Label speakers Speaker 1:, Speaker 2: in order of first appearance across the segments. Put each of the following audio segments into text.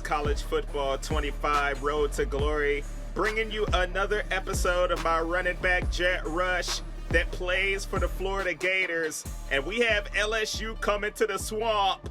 Speaker 1: College Football 25 Road to Glory, bringing you another episode of my running back Jet Rush that plays for the Florida Gators, and we have LSU coming to the swamp.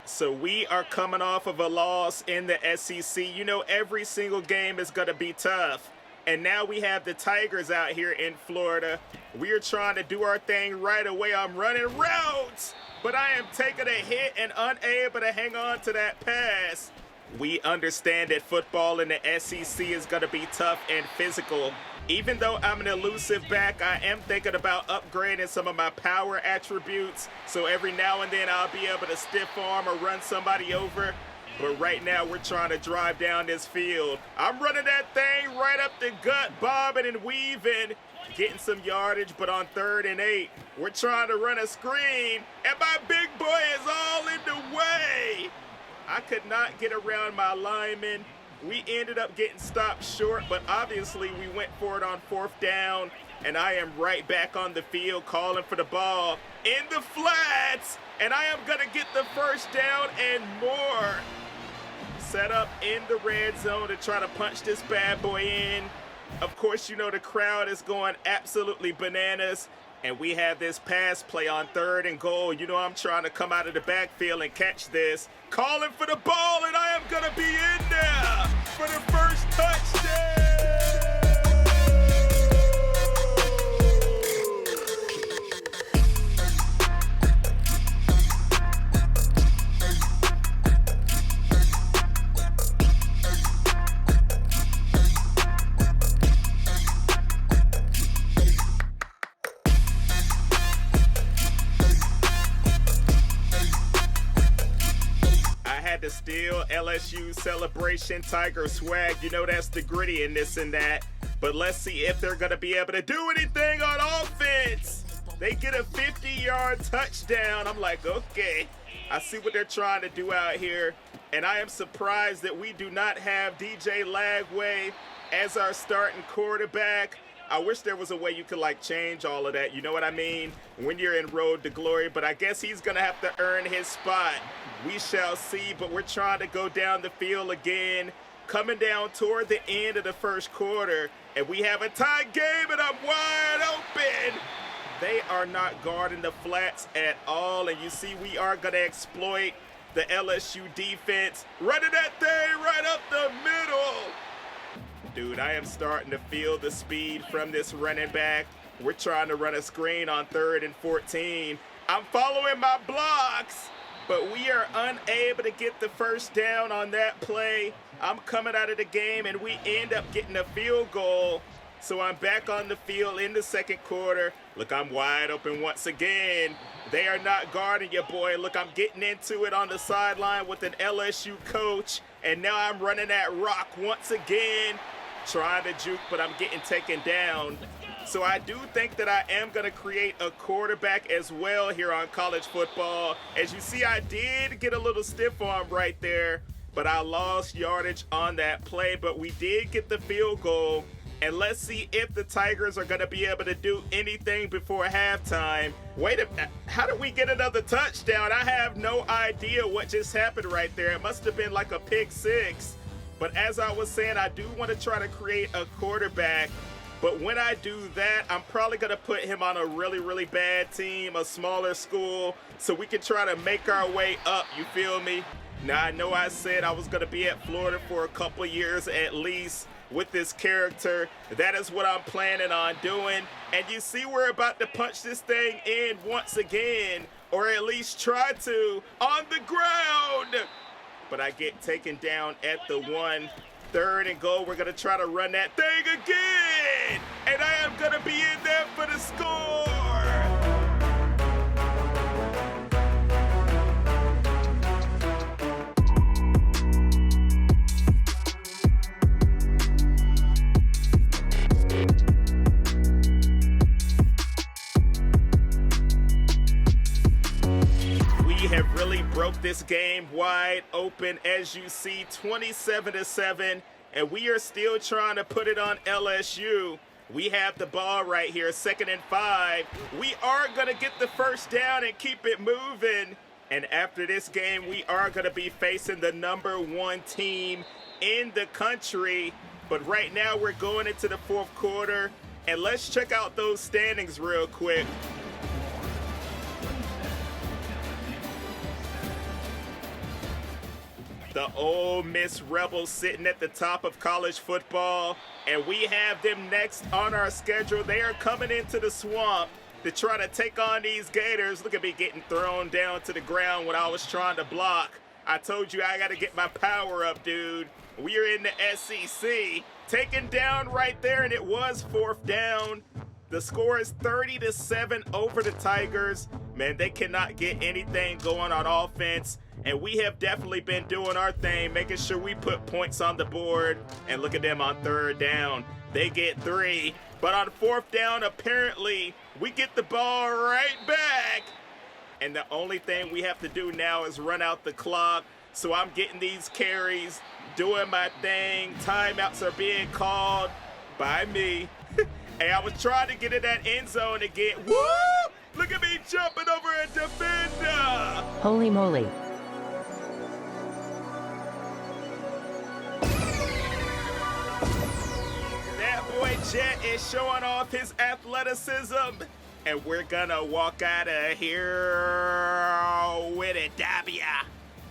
Speaker 1: So we are coming off of a loss in the SEC. You know, every single game is going to be tough. And now we have the Tigers out here in Florida. We are trying to do our thing right away. I'm running routes, but I am taking a hit and unable to hang on to that pass. We understand that football in the SEC is going to be tough and physical. Even though I'm an elusive back, I am thinking about upgrading some of my power attributes. So every now and then I'll be able to stiff arm or run somebody over. But right now we're trying to drive down this field. I'm running that thing right up the gut, bobbing and weaving, getting some yardage, but on 3rd and 8, we're trying to run a screen, and my big boy is all in the way. I could not get around my lineman. We ended up getting stopped short, but obviously we went for it on 4th down, and I am right back on the field calling for the ball in the flats, and I am going to get the first down and more. Set up in the red zone to try to punch this bad boy in. Of course, you know the crowd is going absolutely bananas, and we have this pass play on 3rd and goal. You know I'm trying to come out of the backfield and catch this. Calling for the ball, and I am going to be in there for the first touchdown. To steal LSU celebration, Tiger swag. You know that's the gritty and this and that. But let's see if they're going to be able to do anything on offense. They get a 50-yard touchdown. I'm like, okay, I see what they're trying to do out here. And I am surprised that we do not have DJ Lagway as our starting quarterback. I wish there was a way you could like change all of that, you know what I mean, when you're in Road to Glory, but I guess he's going to have to earn his spot. We shall see, but we're trying to go down the field again, coming down toward the end of the first quarter, and we have a tie game, and I'm wide open. They are not guarding the flats at all, and you see we are going to exploit the LSU defense, running that thing right up the middle. Dude, I am starting to feel the speed from this running back. We're trying to run a screen on 3rd and 14. I'm following my blocks, but we are unable to get the first down on that play. I'm coming out of the game, and we end up getting a field goal. So I'm back on the field in the second quarter. Look, I'm wide open once again. They are not guarding you, boy. Look, I'm getting into it on the sideline with an LSU coach, and now I'm running that rock once again. Trying to juke, but I'm getting taken down. So I do think that I am going to create a quarterback as well here on college football. As you see, I did get a little stiff arm right there, but I lost yardage on that play. But we did get the field goal, and let's see if the Tigers are going to be able to do anything before halftime. Wait a minute, how did we get another touchdown? I have no idea what just happened right there. It must have been like a pick six. But as I was saying, I do want to try to create a quarterback. But when I do that, I'm probably going to put him on a really, really bad team, a smaller school, so we can try to make our way up, you feel me? Now, I know I said I was going to be at Florida for a couple years at least with this character. That is what I'm planning on doing. And you see we're about to punch this thing in once again, or at least try to, on the ground. But I get taken down at the 1. 3rd and goal. We're going to try to run that thing again. And I am going to be in there for the score. We have really broke this game wide open, as you see, 27-7, and we are still trying to put it on LSU. We have the ball right here, 2nd and 5. We are going to get the first down and keep it moving. And after this game, we are going to be facing the #1 team in the country. But right now, we're going into the 4th quarter. And let's check out those standings real quick. The Ole Miss Rebels sitting at the top of college football, and we have them next on our schedule. They are coming into the swamp to try to take on these Gators. Look at me getting thrown down to the ground when I was trying to block. I told you I got to get my power up, dude. We are in the SEC. Taken down right there, and it was 4th down. The score is 30-7 over the Tigers. Man, they cannot get anything going on offense. And we have definitely been doing our thing, making sure we put points on the board. And look at them on 3rd down. They get 3. But on 4th down, apparently, we get the ball right back. And the only thing we have to do now is run out the clock. So I'm getting these carries, doing my thing. Timeouts are being called by me. Hey, I was trying to get in that end zone again. Woo! Look at me jumping over a defender.
Speaker 2: Holy moly.
Speaker 1: That boy Jet is showing off his athleticism. And we're gonna walk out of here with a W.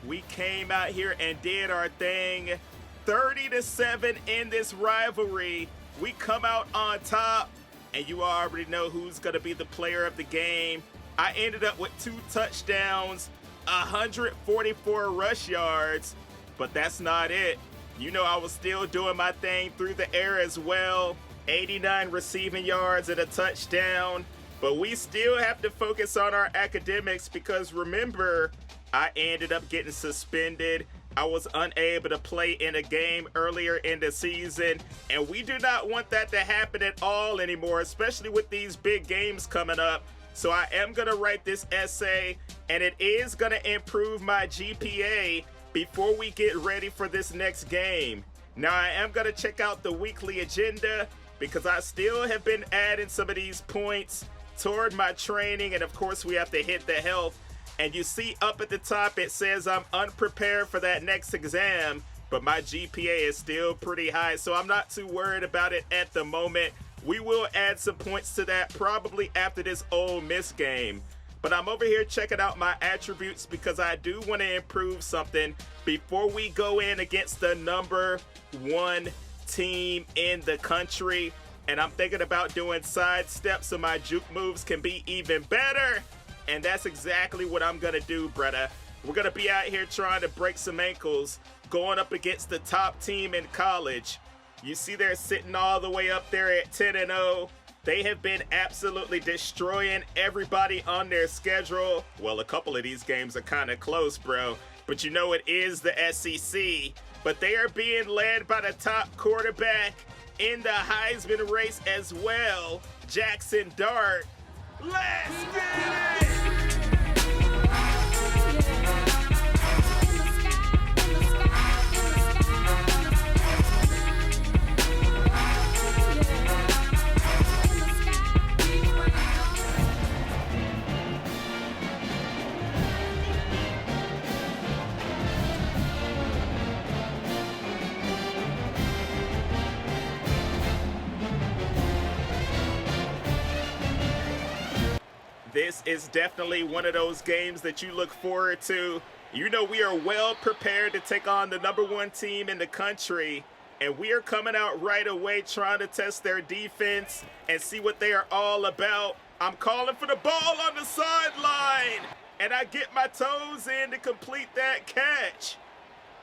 Speaker 1: We came out here and did our thing. 30-7 in this rivalry. We come out on top, and you already know who's going to be the player of the game. I ended up with 2 touchdowns, 144 rush yards, but that's not it. You know, I was still doing my thing through the air as well. 89 receiving yards and a touchdown, but we still have to focus on our academics because remember, I ended up getting suspended. I was unable to play in a game earlier in the season, and we do not want that to happen at all anymore, especially with these big games coming up. So I am going to write this essay, and it is going to improve my GPA before we get ready for this next game. Now, I am going to check out the weekly agenda because I still have been adding some of these points toward my training, and of course, we have to hit the health. And you see up at the top, it says I'm unprepared for that next exam, but my GPA is still pretty high, so I'm not too worried about it at the moment. We will add some points to that probably after this Ole Miss game. But I'm over here checking out my attributes because I do want to improve something before we go in against the #1 team in the country. And I'm thinking about doing side steps so my juke moves can be even better. And that's exactly what I'm going to do, brother. We're going to be out here trying to break some ankles, going up against the top team in college. You see they're sitting all the way up there at 10-0. They have been absolutely destroying everybody on their schedule. Well, a couple of these games are kind of close, bro. But you know it is the SEC. But they are being led by the top quarterback in the Heisman race as well, Jackson Dart. Let's get it! This is definitely one of those games that you look forward to. You know we are well prepared to take on the #1 team in the country, and we are coming out right away trying to test their defense and see what they are all about. I'm calling for the ball on the sideline, and I get my toes in to complete that catch.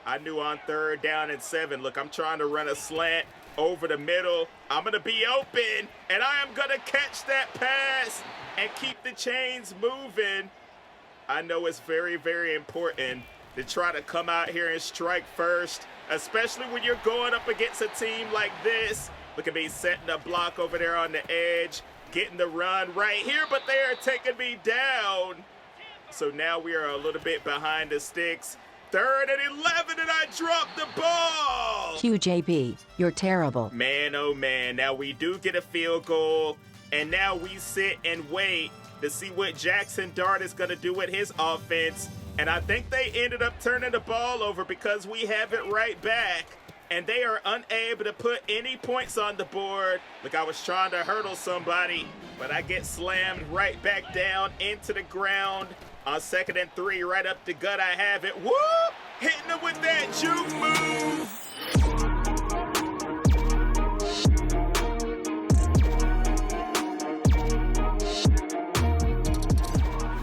Speaker 1: I knew on 3rd down and 7, look, I'm trying to run a slant over the middle. I'm going to be open, and I am going to catch that pass and keep the chains moving. I know it's very, very important to try to come out here and strike first, especially when you're going up against a team like this. Look at me setting a block over there on the edge, getting the run right here, but they are taking me down. So now we are a little bit behind the sticks. 3rd and 11, and I dropped the ball.
Speaker 2: QJB, you're terrible.
Speaker 1: Man, oh man. Now we do get a field goal, and now we sit and wait to see what Jackson Dart is going to do with his offense. And I think they ended up turning the ball over because we have it right back. And they are unable to put any points on the board. Look, I was trying to hurdle somebody, but I get slammed right back down into the ground. On 2nd and 3, right up the gut, I have it. Whoop! Hitting him with that juke move.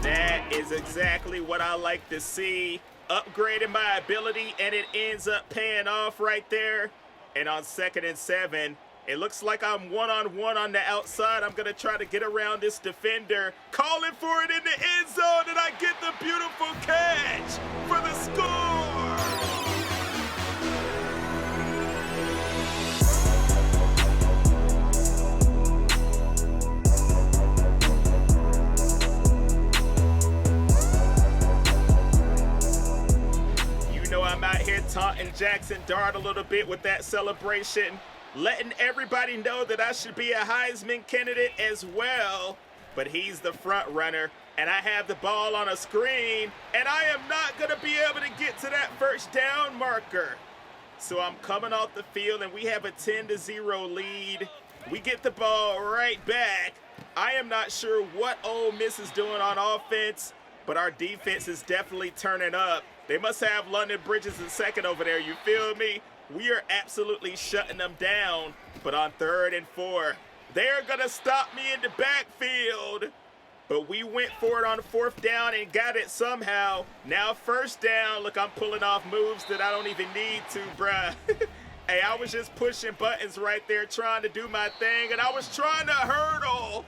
Speaker 1: That is exactly what I like to see. Upgrading my ability, and it ends up paying off right there. And on 2nd and 7, it looks like I'm one-on-one on the outside. I'm going to try to get around this defender. Calling for it in the end zone, and I get the beautiful catch for the score. You know I'm out here taunting Jackson Dart a little bit with that celebration, letting everybody know that I should be a Heisman candidate as well. But he's the front runner, and I have the ball on a screen, and I am not going to be able to get to that first down marker. So I'm coming off the field, and we have a 10-0 lead. We get the ball right back. I am not sure what Ole Miss is doing on offense, but our defense is definitely turning up. They must have London Bridges in second over there, you feel me? We are absolutely shutting them down. But on 3rd and 4, they're going to stop me in the backfield. But we went for it on 4th down and got it somehow. Now 1st down. Look, I'm pulling off moves that I don't even need to, bruh. Hey, I was just pushing buttons right there trying to do my thing, and I was trying to hurdle.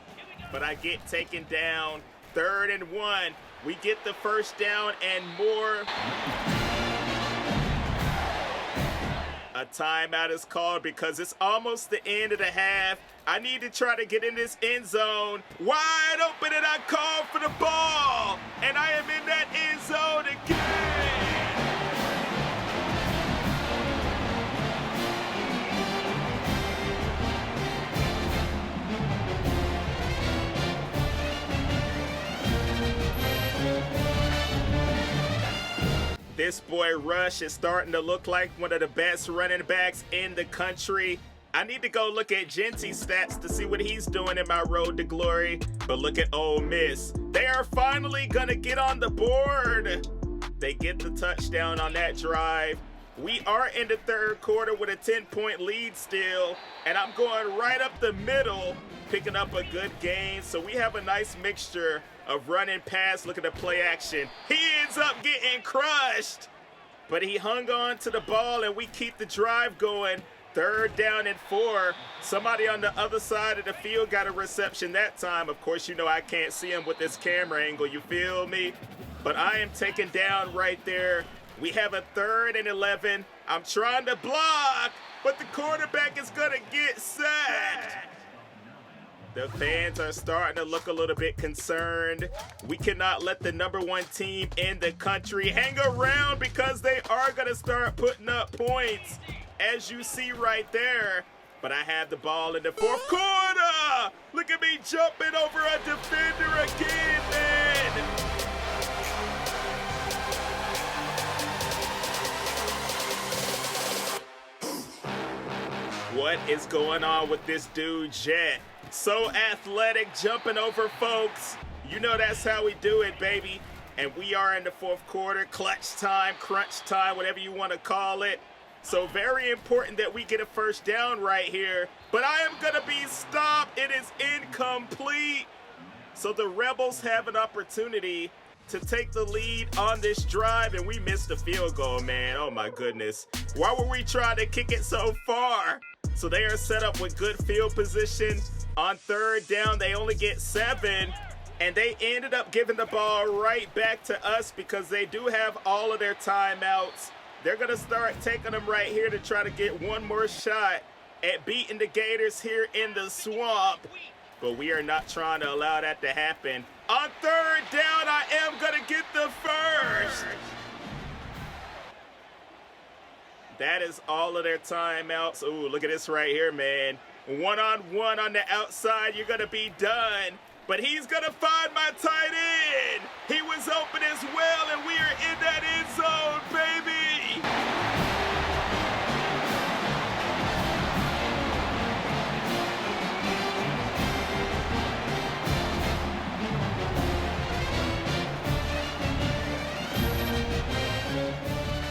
Speaker 1: But I get taken down. 3rd and 1. We get the 1st down and more. A timeout is called because it's almost the end of the half. I need to try to get in this end zone. Wide open, and I call for the ball. And I am in that end zone again. This boy Rush is starting to look like one of the best running backs in the country. I need to go look at Genty's stats to see what he's doing in my road to glory. But look at Ole Miss. They are finally going to get on the board. They get the touchdown on that drive. We are in the 3rd quarter with a 10-point lead still. And I'm going right up the middle, picking up a good gain. So we have a nice mixture of running pass. Look at the play action. He ends up getting crushed. But he hung on to the ball, and we keep the drive going. 3rd down and 4. Somebody on the other side of the field got a reception that time. Of course, you know I can't see him with this camera angle, you feel me? But I am taken down right there. We have a 3rd and 11. I'm trying to block, but the quarterback is going to get sacked. The fans are starting to look a little bit concerned. We cannot let the #1 team in the country hang around because they are going to start putting up points, as you see right there. But I have the ball in the 4th quarter. Look at me jumping over a defender again, man. What is going on with this dude, Jet? So athletic, jumping over folks. You know that's how we do it, baby. And we are in the 4th quarter, clutch time, crunch time, whatever you want to call it. So very important that we get a 1st down right here. But I am going to be stopped. It is incomplete. So the Rebels have an opportunity to take the lead on this drive, and we missed the field goal, man. Oh, my goodness. Why were we trying to kick it so far? So they are set up with good field position. On 3rd down, they only get 7, and they ended up giving the ball right back to us because they do have all of their timeouts. They're going to start taking them right here to try to get one more shot at beating the Gators here in the swamp. But we are not trying to allow that to happen. On third down. I am going to get the first. That is all of their timeouts. Ooh, look at this right here, man. One-on-one on the outside, you're going to be done. But he's going to find my tight end. He was open as well, and we are in that end zone, baby.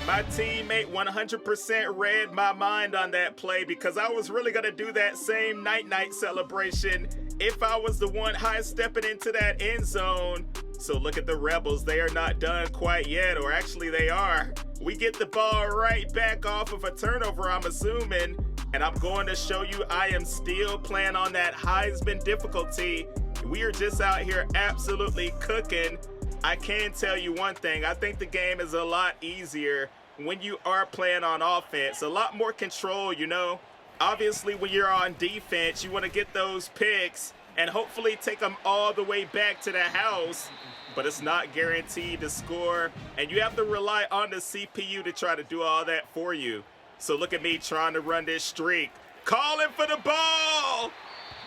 Speaker 1: My teammate 100% read my mind on that play because I was really going to do that same night-night celebration if I was the one high-stepping into that end zone. So look at the Rebels. They are not done quite yet, or actually they are. We get the ball right back off of a turnover, I'm assuming, and I'm going to show you I am still playing on that Heisman difficulty. We are just out here absolutely cooking. I can tell you one thing. I think the game is a lot easier when you are playing on offense. A lot more control, you know. Obviously, when you're on defense, you want to get those picks and hopefully take them all the way back to the house. But it's not guaranteed to score, and you have to rely on the CPU to try to do all that for you. So look at me trying to run this streak. Calling for the ball!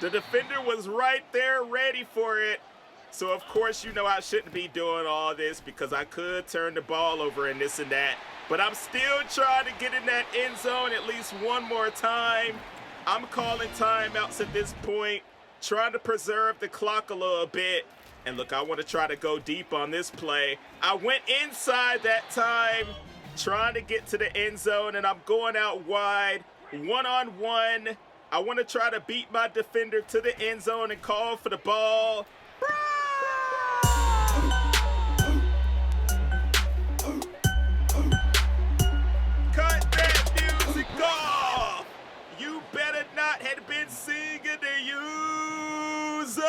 Speaker 1: The defender was right there ready for it. So, of course, you know I shouldn't be doing all this because I could turn the ball over and this and that. But I'm still trying to get in that end zone at least one more time. I'm calling timeouts at this point, trying to preserve the clock a little bit. And look, I want to try to go deep on this play. I went inside that time, trying to get to the end zone, and I'm going out wide, one-on-one. I want to try to beat my defender to the end zone and call for the ball. Cut that music off! You better not have been singing the user!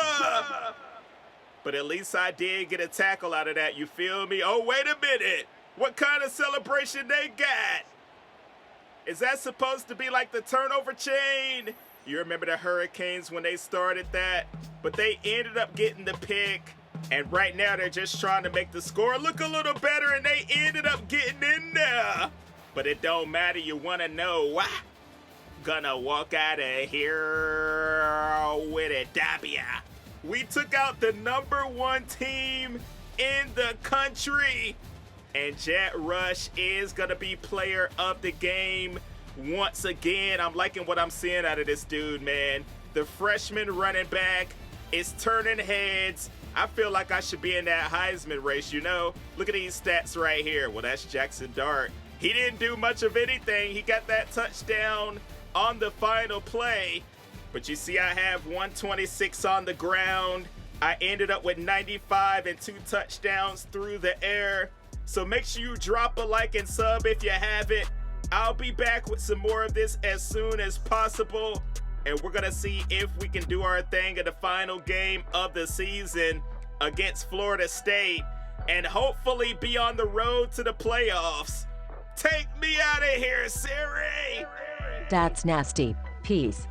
Speaker 1: But at least I did get a tackle out of that, you feel me? Oh, wait a minute! What kind of celebration they got? Is that supposed to be like the turnover chain? You remember the Hurricanes when they started that? But they ended up getting the pick. And right now they're just trying to make the score look a little better, and they ended up getting in there. But it don't matter, you want to know why? Gonna walk out of here with a W. We took out the #1 team in the country. And Jet Rush is gonna be player of the game once again. I'm liking what I'm seeing out of this dude, man. The freshman running back is turning heads. I feel like I should be in that Heisman race, you know? Look at these stats right here. Well, that's Jackson Dart. He didn't do much of anything. He got that touchdown on the final play. But you see, I have 126 on the ground. I ended up with 95 and 2 touchdowns through the air. So make sure you drop a like and sub if you haven't. I'll be back with some more of this as soon as possible. And we're going to see if we can do our thing in the final game of the season against Florida State. And hopefully be on the road to the playoffs. Take me out of here, Siri!
Speaker 2: That's nasty. Peace.